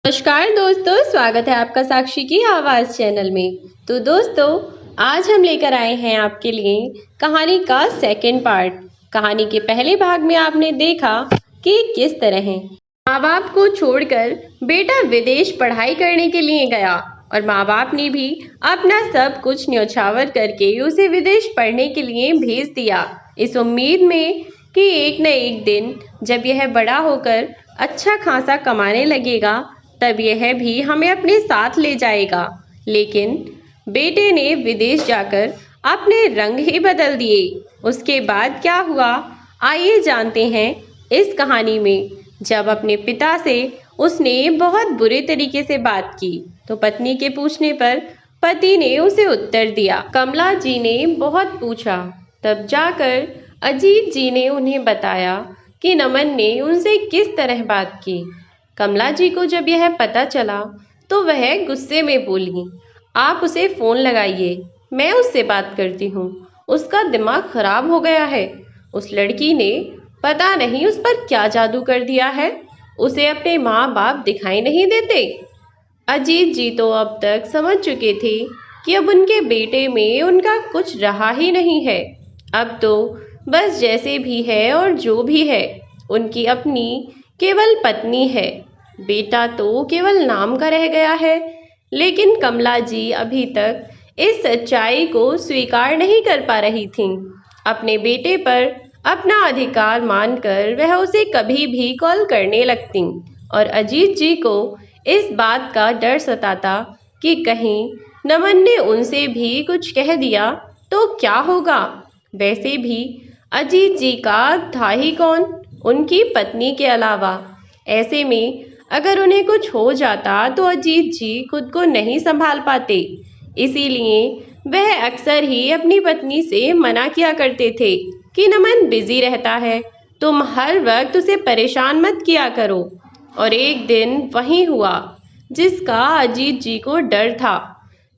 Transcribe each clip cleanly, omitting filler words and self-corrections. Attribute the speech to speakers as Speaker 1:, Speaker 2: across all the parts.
Speaker 1: नमस्कार दोस्तों, स्वागत है आपका साक्षी की आवाज़ चैनल में। तो दोस्तों, आज हम लेकर आए हैं आपके लिए कहानी का सेकंड पार्ट। कहानी के पहले भाग में आपने देखा कि किस तरह माँ बाप को छोड़कर बेटा विदेश पढ़ाई करने के लिए गया और माँ बाप ने भी अपना सब कुछ न्यौछावर करके उसे विदेश पढ़ने के लिए भेज दिया, इस उम्मीद में कि एक न एक दिन जब यह बड़ा होकर अच्छा खासा कमाने लगेगा तब यह भी हमें अपने साथ ले जाएगा। लेकिन बेटे ने विदेश जाकर अपने रंग ही बदल दिए। उसके बाद क्या हुआ, आइए जानते हैं इस कहानी में। जब अपने पिता से उसने बहुत बुरे तरीके से बात की तो पत्नी के पूछने पर पति ने उसे उत्तर दिया। कमला जी ने बहुत पूछा, तब जाकर अजीत जी ने उन्हें बताया कि नमन ने उनसे किस तरह बात की। कमला जी को जब यह पता चला तो वह गुस्से में बोली, आप उसे फ़ोन लगाइए, मैं उससे बात करती हूँ। उसका दिमाग खराब हो गया है। उस लड़की ने पता नहीं उस पर क्या जादू कर दिया है। उसे अपने माँ बाप दिखाई नहीं देते। अजीत जी तो अब तक समझ चुके थे कि अब उनके बेटे में उनका कुछ रहा ही नहीं है। अब तो बस जैसे भी है और जो भी है उनकी अपनी केवल पत्नी है। बेटा तो केवल नाम का रह गया है। लेकिन कमला जी अभी तक इस सच्चाई को स्वीकार नहीं कर पा रही थीं। अपने बेटे पर अपना अधिकार मानकर वह उसे कभी भी कॉल करने लगती और अजीत जी को इस बात का डर सताता कि कहीं नमन ने उनसे भी कुछ कह दिया तो क्या होगा। वैसे भी अजीत जी का था ही कौन उनकी पत्नी के अलावा। ऐसे में अगर उन्हें कुछ हो जाता तो अजीत जी खुद को नहीं संभाल पाते। इसीलिए वह अक्सर ही अपनी पत्नी से मना किया करते थे कि नमन बिजी रहता है, तुम हर वक्त उसे परेशान मत किया करो। और एक दिन वही हुआ जिसका अजीत जी को डर था।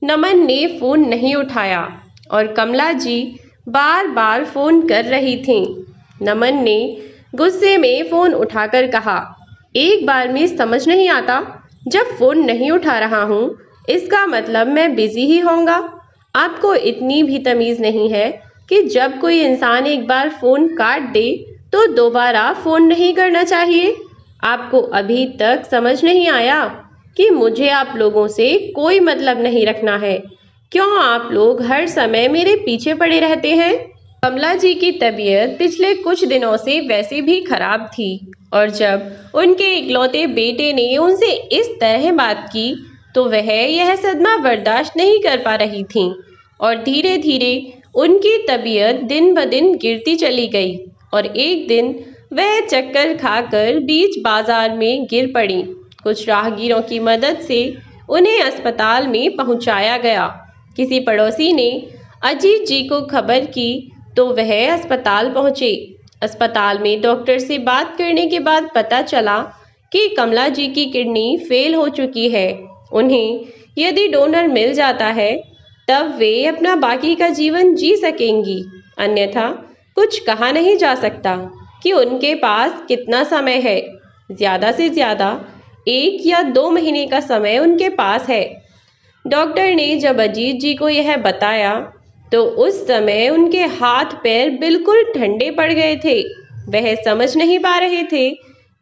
Speaker 1: नमन ने फ़ोन नहीं उठाया और कमला जी बार बार फ़ोन कर रही थीं। नमन ने गुस्से में फ़ोन उठाकर कहा, एक बार में समझ नहीं आता, जब फ़ोन नहीं उठा रहा हूँ इसका मतलब मैं बिज़ी ही होऊंगा। आपको इतनी भी तमीज़ नहीं है कि जब कोई इंसान एक बार फ़ोन काट दे तो दोबारा फ़ोन नहीं करना चाहिए। आपको अभी तक समझ नहीं आया कि मुझे आप लोगों से कोई मतलब नहीं रखना है। क्यों आप लोग हर समय मेरे पीछे पड़े रहते हैं। कमला जी की तबीयत पिछले कुछ दिनों से वैसे भी खराब थी और जब उनके इकलौते बेटे ने उनसे इस तरह बात की तो वह यह सदमा बर्दाश्त नहीं कर पा रही थीं और धीरे धीरे उनकी तबीयत दिन ब दिन गिरती चली गई और एक दिन वह चक्कर खाकर बीच बाजार में गिर पड़ी। कुछ राहगीरों की मदद से उन्हें अस्पताल में पहुंचाया गया। किसी पड़ोसी ने अजीत जी को खबर की तो वह अस्पताल पहुंचे। अस्पताल में डॉक्टर से बात करने के बाद पता चला कि कमला जी की किडनी फेल हो चुकी है। उन्हें यदि डोनर मिल जाता है तब वे अपना बाकी का जीवन जी सकेंगी, अन्यथा कुछ कहा नहीं जा सकता कि उनके पास कितना समय है। ज़्यादा से ज़्यादा 1 या 2 महीने का समय उनके पास है। डॉक्टर ने जब अजीत जी को यह बताया तो उस समय उनके हाथ पैर बिल्कुल ठंडे पड़ गए थे। वह समझ नहीं पा रहे थे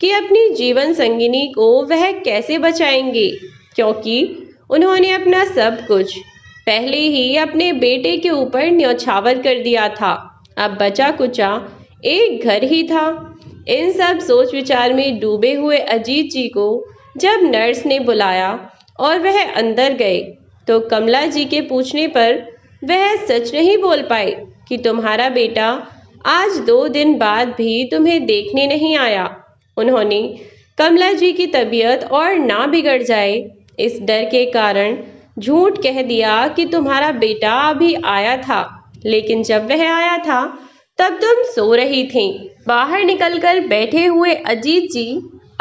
Speaker 1: कि अपनी जीवन संगिनी को वह कैसे बचाएंगे, क्योंकि उन्होंने अपना सब कुछ पहले ही अपने बेटे के ऊपर न्यौछावर कर दिया था। अब बचा कुचा एक घर ही था। इन सब सोच विचार में डूबे हुए अजीत जी को जब नर्स ने बुलाया और वह अंदर गए तो कमला जी के पूछने पर वह सच नहीं बोल पाए कि तुम्हारा बेटा आज 2 दिन बाद भी तुम्हें देखने नहीं आया। उन्होंने कमला जी की तबीयत और ना बिगड़ जाए इस डर के कारण झूठ कह दिया कि तुम्हारा बेटा अभी आया था, लेकिन जब वह आया था तब तुम सो रही थीं। बाहर निकलकर बैठे हुए अजीत जी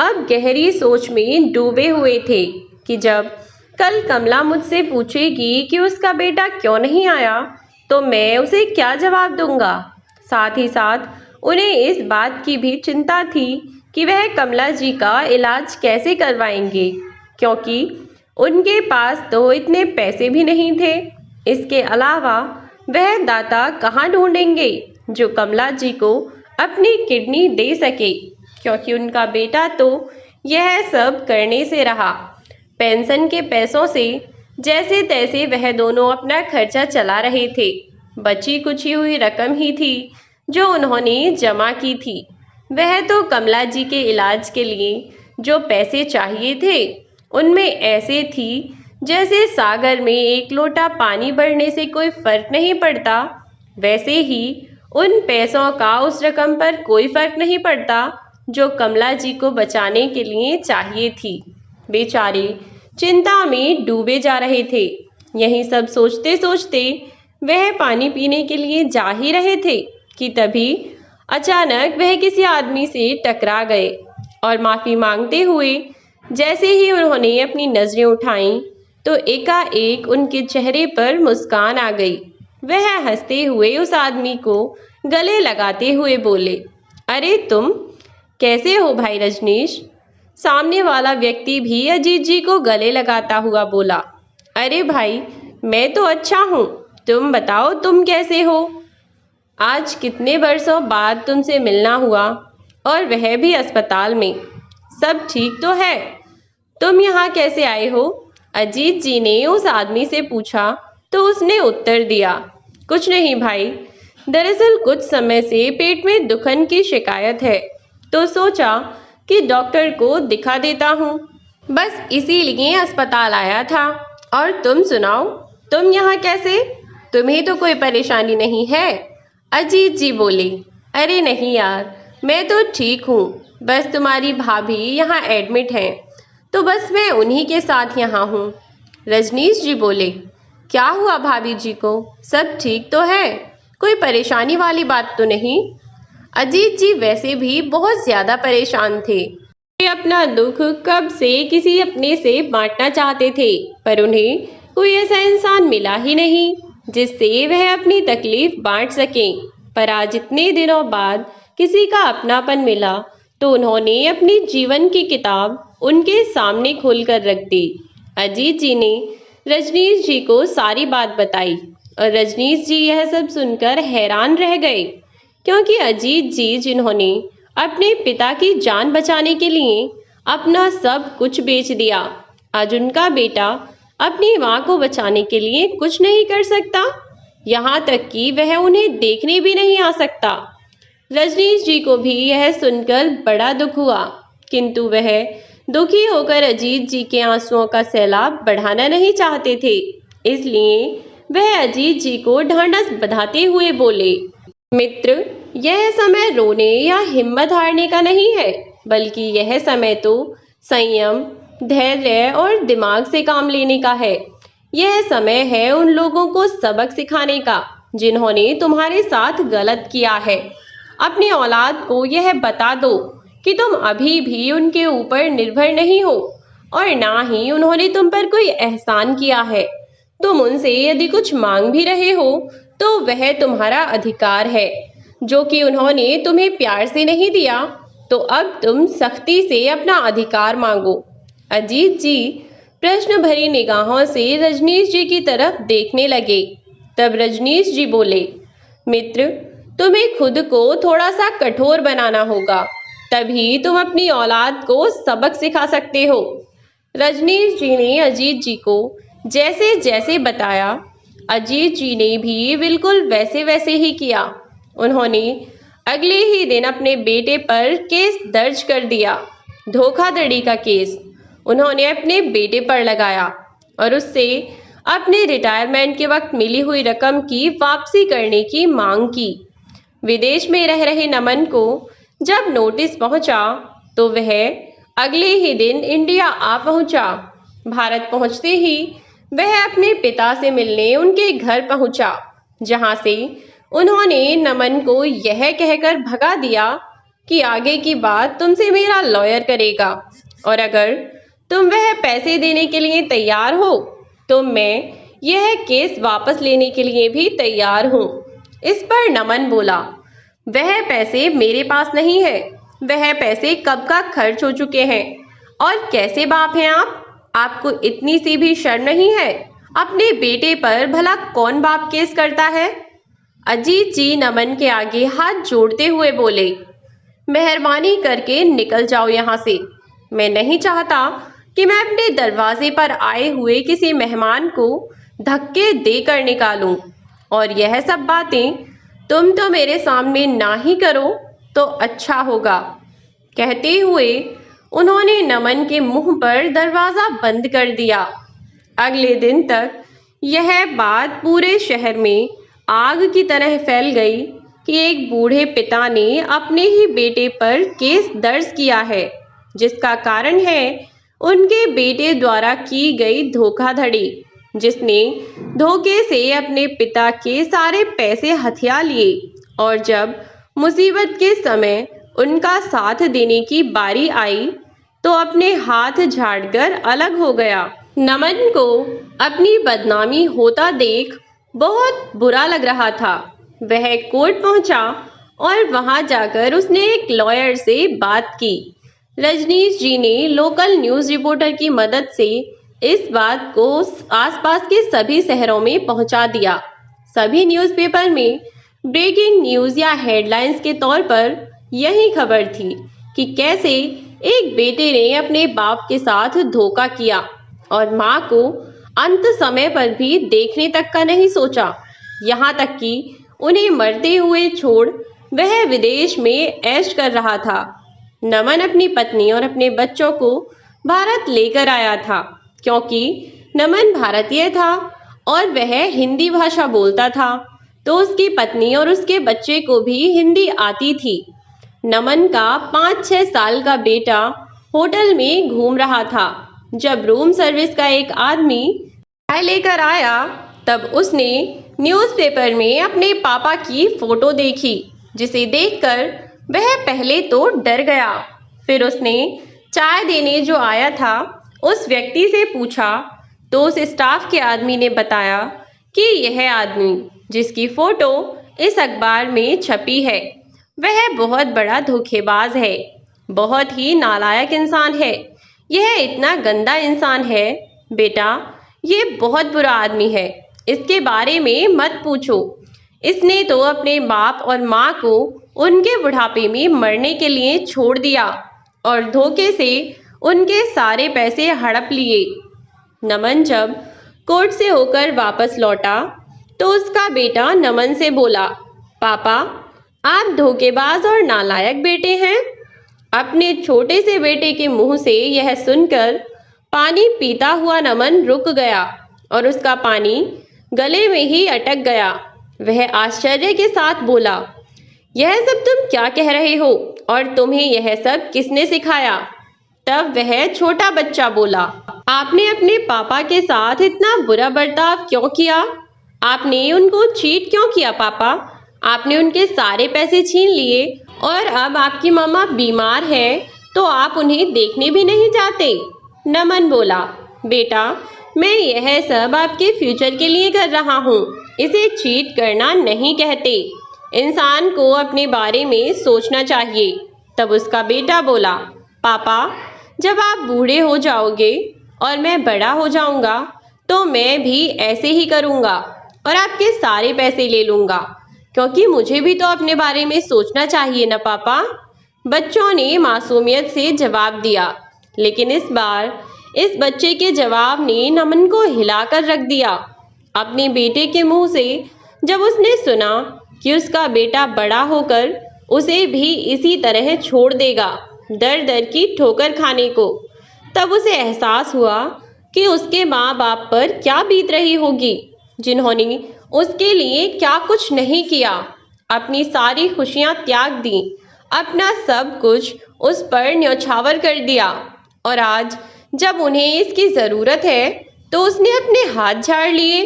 Speaker 1: अब गहरी सोच में डूबे हुए थे कि जब कल कमला मुझसे पूछेगी कि उसका बेटा क्यों नहीं आया तो मैं उसे क्या जवाब दूंगा। साथ ही साथ उन्हें इस बात की भी चिंता थी कि वह कमला जी का इलाज कैसे करवाएंगे। क्योंकि उनके पास तो इतने पैसे भी नहीं थे। इसके अलावा वह दाता कहाँ ढूंढेंगे जो कमला जी को अपनी किडनी दे सके, क्योंकि उनका बेटा तो यह सब करने से रहा। पेंशन के पैसों से जैसे तैसे वह दोनों अपना खर्चा चला रहे थे। बची कुची हुई रकम ही थी जो उन्होंने जमा की थी। वह तो कमला जी के इलाज के लिए जो पैसे चाहिए थे उनमें ऐसे थी जैसे सागर में एक लोटा पानी बढ़ने से कोई फर्क नहीं पड़ता, वैसे ही उन पैसों का उस रकम पर कोई फर्क नहीं पड़ता जो कमला जी को बचाने के लिए चाहिए थी। बेचारे चिंता में डूबे जा रहे थे। यही सब सोचते सोचते वह पानी पीने के लिए जा ही रहे थे कि तभी अचानक वह किसी आदमी से टकरा गए और माफी मांगते हुए जैसे ही उन्होंने अपनी नजरें उठाईं तो एकाएक उनके चेहरे पर मुस्कान आ गई। वह हंसते हुए उस आदमी को गले लगाते हुए बोले, अरे तुम कैसे हो भाई रजनीश? सामने वाला व्यक्ति भी अजीत जी को गले लगाता हुआ बोला, अरे भाई मैं तो अच्छा हूँ, तुम बताओ तुम कैसे हो? आज कितने वर्षों बाद तुमसे मिलना हुआ और वह भी अस्पताल में। सब ठीक तो है? तुम यहाँ कैसे आए हो? अजीत जी ने उस आदमी से पूछा तो उसने उत्तर दिया, कुछ नहीं भाई, दरअसल कुछ समय से पेट में दुखन की शिकायत है तो सोचा कि डॉक्टर को दिखा देता हूँ, बस इसीलिए अस्पताल आया था। और तुम सुनाओ, तुम यहाँ कैसे? तुम्हें तो कोई परेशानी नहीं है? अजीत जी बोले, अरे नहीं यार, मैं तो ठीक हूँ, बस तुम्हारी भाभी यहाँ एडमिट हैं तो बस मैं उन्हीं के साथ यहाँ हूँ। रजनीश जी बोले, क्या हुआ भाभी जी को? सब ठीक तो है? कोई परेशानी वाली बात तो नहीं? अजीत जी वैसे भी बहुत ज्यादा परेशान थे। वे अपना दुख कब से किसी अपने से बांटना चाहते थे, पर उन्हें कोई ऐसा इंसान मिला ही नहीं जिससे वह अपनी तकलीफ बांट सकें। पर आज इतने दिनों बाद किसी का अपनापन मिला तो उन्होंने अपनी जीवन की किताब उनके सामने खोलकर रख दी। अजीत जी ने रजनीश जी को सारी बात बताई और रजनीश जी यह सब सुनकर हैरान रह गए, क्योंकि अजीत जी जिन्होंने अपने पिता की जान बचाने के लिए अपना सब कुछ बेच दिया, आज उनका बेटा अपनी माँ को बचाने के लिए कुछ नहीं कर सकता, यहाँ तक कि वह उन्हें देखने भी नहीं आ सकता। रजनीश जी को भी यह सुनकर बड़ा दुख हुआ, किंतु वह दुखी होकर अजीत जी के आंसुओं का सैलाब बढ़ाना नहीं चाहते थे। इसलिए वह अजीत जी को ढांढस बंधाते हुए बोले, मित्र, यह समय रोने या हिम्मत हारने का नहीं है, बल्कि यह समय तो संयम, धैर्य और दिमाग से काम लेने का है। यह समय है उन लोगों को सबक सिखाने का जिन्होंने तुम्हारे साथ गलत किया है। अपनी औलाद को यह बता दो कि तुम अभी भी उनके ऊपर निर्भर नहीं हो और ना ही उन्होंने तुम पर कोई एहसान किया है। तुम उनसे यदि कुछ मांग भी रहे हो तो वह तुम्हारा अधिकार है, जो कि उन्होंने तुम्हें प्यार से नहीं दिया, तो अब तुम सख्ती से अपना अधिकार मांगो। अजीत जी प्रश्न भरी निगाहों से रजनीश जी की तरफ देखने लगे। तब रजनीश जी बोले, मित्र, तुम्हें खुद को थोड़ा सा कठोर बनाना होगा, तभी तुम अपनी औलाद को सबक सिखा सकते हो। रजनीश जी ने अजीत जी को जैसे जैसे बताया, अजीत जी ने भी बिल्कुल वैसे वैसे ही किया। उन्होंने अगले ही दिन अपने बेटे पर केस दर्ज कर दिया। धोखाधड़ी का केस उन्होंने अपने बेटे पर लगाया और उससे अपने रिटायरमेंट के वक्त मिली हुई रकम की वापसी करने की मांग की। विदेश में रह रहे नमन को जब नोटिस पहुंचा तो वह अगले ही दिन इंडिया आ पहुंचा। भारत पहुंचते ही वह अपने पिता से मिलने उनके घर पहुंचा, जहां से उन्होंने नमन को यह कहकर भगा दिया कि आगे की बात तुमसे मेरा लॉयर करेगा और अगर तुम वह पैसे देने के लिए तैयार हो तो मैं यह केस वापस लेने के लिए भी तैयार हूँ। इस पर नमन बोला, वह पैसे मेरे पास नहीं है, वह पैसे कब का खर्च हो चुके हैं। और कैसे बाप हैं आप? आपको इतनी सी भी शर्म नहीं है? अपने बेटे पर भला कौन बाप केस करता है? अजीत जी नमन के आगे हाथ जोड़ते हुए बोले, मेहरबानी करके निकल जाओ यहाँ से। मैं नहीं चाहता कि मैं अपने दरवाजे पर आए हुए किसी मेहमान को धक्के देकर निकालूं, और यह सब बातें तुम तो मेरे सामने ना ही करो तो अच्छा होगा। कहते हुए उन्होंने नमन के मुंह पर दरवाजा बंद कर दिया। अगले दिन तक यह बात पूरे शहर में आग की तरह फैल गई कि एक बूढ़े पिता ने अपने ही बेटे पर केस दर्ज किया है, जिसका कारण है उनके बेटे द्वारा की गई धोखाधड़ी, जिसने धोखे से अपने पिता के सारे पैसे हथिया लिए और जब मुसीबत के समय उनका साथ देने की बारी आई तो अपने हाथ झाड़कर अलग हो गया। नमन को अपनी बदनामी होता देख बहुत बुरा लग रहा था। वह कोर्ट पहुंचा और वहां जाकर उसने एक लॉयर से बात की। रजनीश जी ने लोकल न्यूज़ रिपोर्टर की मदद से इस बात को आसपास के सभी शहरों में पहुंचा दिया। सभी न्यूज़पेपर में ब्रेकिंग न्यूज़ या हेडलाइंस के तौर पर यही खबर थी कि कैसे एक बेटे ने अपने बाप के साथ धोखा किया और मां को अंत समय पर भी देखने तक का नहीं सोचा। यहाँ तक कि उन्हें मरते हुए छोड़ वह विदेश में ऐश कर रहा था। नमन अपनी पत्नी और अपने बच्चों को भारत लेकर आया था, क्योंकि नमन भारतीय था और वह हिंदी भाषा बोलता था, तो उसकी पत्नी और उसके बच्चे को भी हिंदी आती थी। नमन का 5-6 साल का बेटा होटल में घूम रहा था। जब रूम सर्विस का एक आदमी चाय लेकर आया तब उसने न्यूज़पेपर में अपने पापा की फोटो देखी, जिसे देखकर वह पहले तो डर गया। फिर उसने चाय देने जो आया था उस व्यक्ति से पूछा तो उस स्टाफ के आदमी ने बताया कि यह आदमी जिसकी फोटो इस अखबार में छपी है वह बहुत बड़ा धोखेबाज है, बहुत ही नालायक इंसान है। यह इतना गंदा इंसान है बेटा, ये बहुत बुरा आदमी है, इसके बारे में मत पूछो। इसने तो अपने बाप और माँ को उनके बुढ़ापे में मरने के लिए छोड़ दिया और धोखे से उनके सारे पैसे हड़प लिए। नमन जब कोर्ट से होकर वापस लौटा तो उसका बेटा नमन से बोला, पापा आप धोखेबाज और नालायक बेटे हैं। अपने छोटे से बेटे के मुंह से यह सुनकर पानी पीता हुआ नमन रुक गया और उसका पानी गले में ही अटक गया। वह आश्चर्य के साथ बोला, यह सब तुम क्या कह रहे हो और तुम्हें यह सब किसने सिखाया? तब वह छोटा बच्चा बोला, आपने अपने पापा के साथ इतना बुरा बर्ताव क्यों किया? आपने उनको चीट क्यों किया पापा? आपने उनके सारे पैसे छीन लिए और अब आपकी मम्मा बीमार है तो आप उन्हें देखने भी नहीं जाते। नमन बोला, बेटा मैं यह सब आपके फ्यूचर के लिए कर रहा हूँ, इसे चीट करना नहीं कहते। इंसान को अपने बारे में सोचना चाहिए। तब उसका बेटा बोला, पापा जब आप बूढ़े हो जाओगे और मैं बड़ा हो जाऊंगा तो मैं भी ऐसे ही करूंगा और आपके सारे पैसे ले लूंगा, क्योंकि मुझे भी तो अपने बारे में सोचना चाहिए ना पापा। बच्चों ने मासूमियत से जवाब दिया, लेकिन इस बार इस बच्चे के जवाब ने नमन को हिलाकर रख दिया। अपने बेटे के मुंह से जब उसने सुना कि उसका बेटा बड़ा होकर उसे भी इसी तरह छोड़ देगा दर दर की ठोकर खाने को, तब उसे एहसास हुआ कि उसके माँ बाप पर क्या बीत रही होगी, जिन्होंने उसके लिए क्या कुछ नहीं किया, अपनी सारी खुशियां त्याग दी, अपना सब कुछ उस पर न्यौछावर कर दिया, और आज जब उन्हें इसकी ज़रूरत है तो उसने अपने हाथ झाड़ लिए।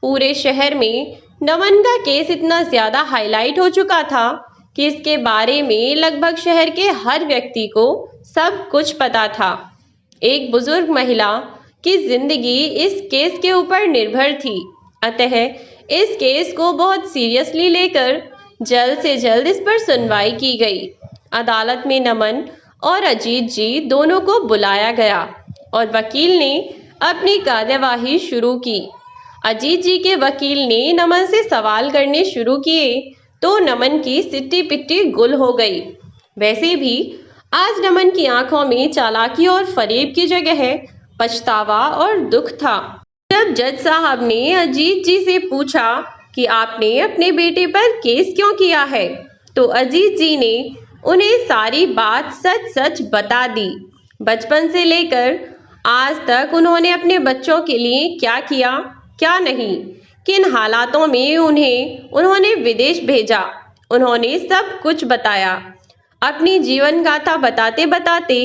Speaker 1: पूरे शहर में नमन का केस इतना ज़्यादा हाईलाइट हो चुका था कि इसके बारे में लगभग शहर के हर व्यक्ति को सब कुछ पता था। एक बुजुर्ग महिला की जिंदगी इस केस के ऊपर निर्भर थी, अतः इस केस को बहुत सीरियसली लेकर जल्द से जल्द इस पर सुनवाई की गई। अदालत में नमन और अजीत जी दोनों को बुलाया गया और वकील ने अपनी कार्यवाही शुरू की। अजीत जी के वकील ने नमन से सवाल करने शुरू किए तो नमन की सिट्टी पिट्टी गुल हो गई। वैसे भी आज नमन की आंखों में चालाकी और फरेब की जगह पछतावा और दुख था। जब जज साहब ने अजीत जी से पूछा कि आपने अपने बेटे पर केस क्यों किया है, तो अजीत जी ने उन्हें सारी बात सच सच बता दी। बचपन से लेकर आज तक उन्होंने अपने बच्चों के लिए क्या किया, क्या नहीं, किन हालातों में उन्होंने विदेश भेजा, उन्होंने सब कुछ बताया। अपनी जीवन गाथा बताते बताते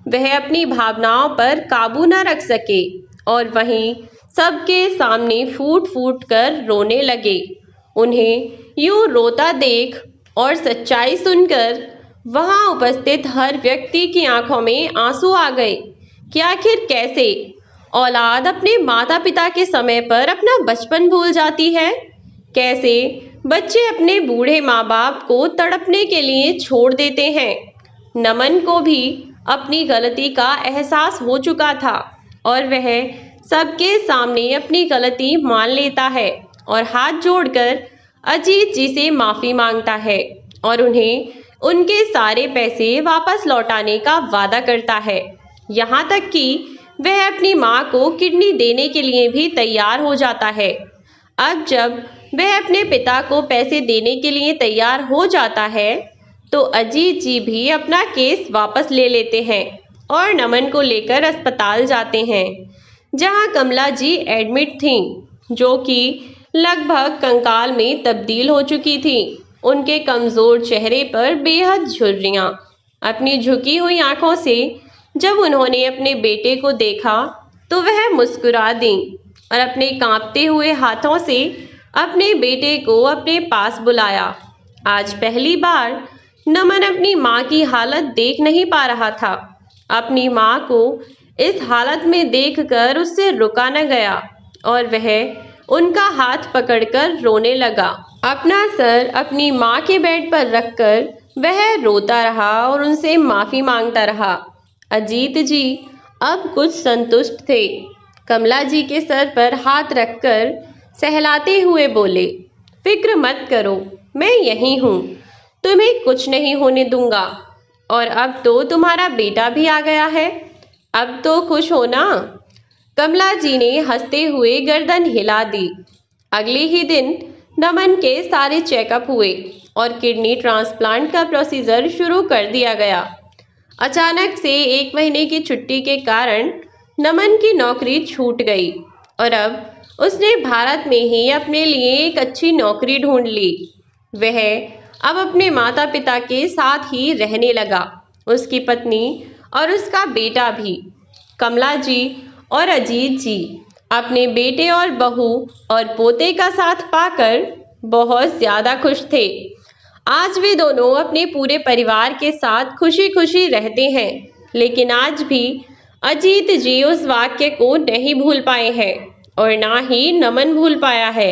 Speaker 1: वह अपनी भावनाओं पर काबू न रख सके और वहीं सबके सामने फूट फूट कर रोने लगे। उन्हें यूं रोता देख और सच्चाई सुनकर वहां उपस्थित हर व्यक्ति की आंखों में आंसू आ गए कि आखिर कैसे औलाद अपने माता पिता के समय पर अपना बचपन भूल जाती है, कैसे बच्चे अपने बूढ़े माँ बाप को तड़पने के लिए छोड़ देते हैं। नमन को भी अपनी गलती का एहसास हो चुका था और वह सबके सामने अपनी गलती मान लेता है और हाथ जोड़कर अजीत जी से माफ़ी मांगता है और उन्हें उनके सारे पैसे वापस लौटाने का वादा करता है। यहाँ तक कि वह अपनी माँ को किडनी देने के लिए भी तैयार हो जाता है। अब जब वह अपने पिता को पैसे देने के लिए तैयार हो जाता है तो अजीत जी भी अपना केस वापस ले लेते हैं और नमन को लेकर अस्पताल जाते हैं, जहां कमला जी एडमिट थीं, जो कि लगभग कंकाल में तब्दील हो चुकी थी। उनके कमज़ोर चेहरे पर बेहद झुर्रियां। अपनी झुकी हुई आंखों से जब उन्होंने अपने बेटे को देखा तो वह मुस्कुरा दी और अपने कांपते हुए हाथों से अपने बेटे को अपने पास बुलाया। आज पहली बार नमन अपनी माँ की हालत देख नहीं पा रहा था। अपनी माँ को इस हालत में देखकर उससे रुका न गया और वह उनका हाथ पकड़कर रोने लगा। अपना सर अपनी माँ के बेड पर रखकर वह रोता रहा और उनसे माफ़ी मांगता रहा। अजीत जी अब कुछ संतुष्ट थे। कमला जी के सर पर हाथ रखकर सहलाते हुए बोले, फिक्र मत करो, मैं यहीं हूँ, तुम्हें कुछ नहीं होने दूंगा। और अब तो तुम्हारा बेटा भी आ गया है, अब तो खुश हो ना। कमला जी ने हंसते हुए गर्दन हिला दी। अगले ही दिन नमन के सारे चेकअप हुए और किडनी ट्रांसप्लांट का प्रोसीजर शुरू कर दिया गया। अचानक से 1 महीने की छुट्टी के कारण नमन की नौकरी छूट गई और अब उसने भारत में ही अपने लिए एक अच्छी नौकरी ढूंढ ली। वह अब अपने माता पिता के साथ ही रहने लगा, उसकी पत्नी और उसका बेटा भी। कमला जी और अजीत जी अपने बेटे और बहू और पोते का साथ पाकर बहुत ज़्यादा खुश थे। आज वे दोनों अपने पूरे परिवार के साथ खुशी खुशी रहते हैं, लेकिन आज भी अजीत जी उस वाक्य को नहीं भूल पाए हैं और ना ही नमन भूल पाया है।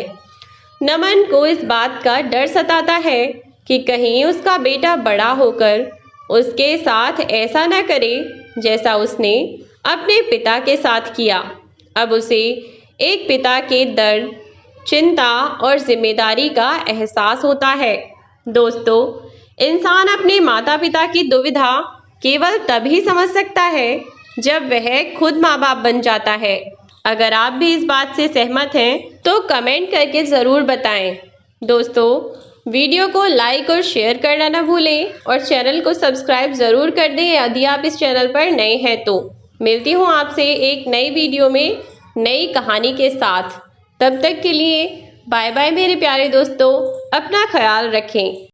Speaker 1: नमन को इस बात का डर सताता है कि कहीं उसका बेटा बड़ा होकर उसके साथ ऐसा न करे जैसा उसने अपने पिता के साथ किया। अब उसे एक पिता के दर्द, चिंता और जिम्मेदारी का एहसास होता है। दोस्तों, इंसान अपने माता पिता की दुविधा केवल तभी समझ सकता है जब वह खुद माँ बाप बन जाता है। अगर आप भी इस बात से सहमत हैं तो कमेंट करके ज़रूर बताएं। दोस्तों, वीडियो को लाइक और शेयर करना ना भूलें और चैनल को सब्सक्राइब ज़रूर कर दें यदि आप इस चैनल पर नए हैं तो। मिलती हूँ आपसे एक नई वीडियो में नई कहानी के साथ। तब तक के लिए बाय बाय मेरे प्यारे दोस्तों, अपना ख्याल रखें।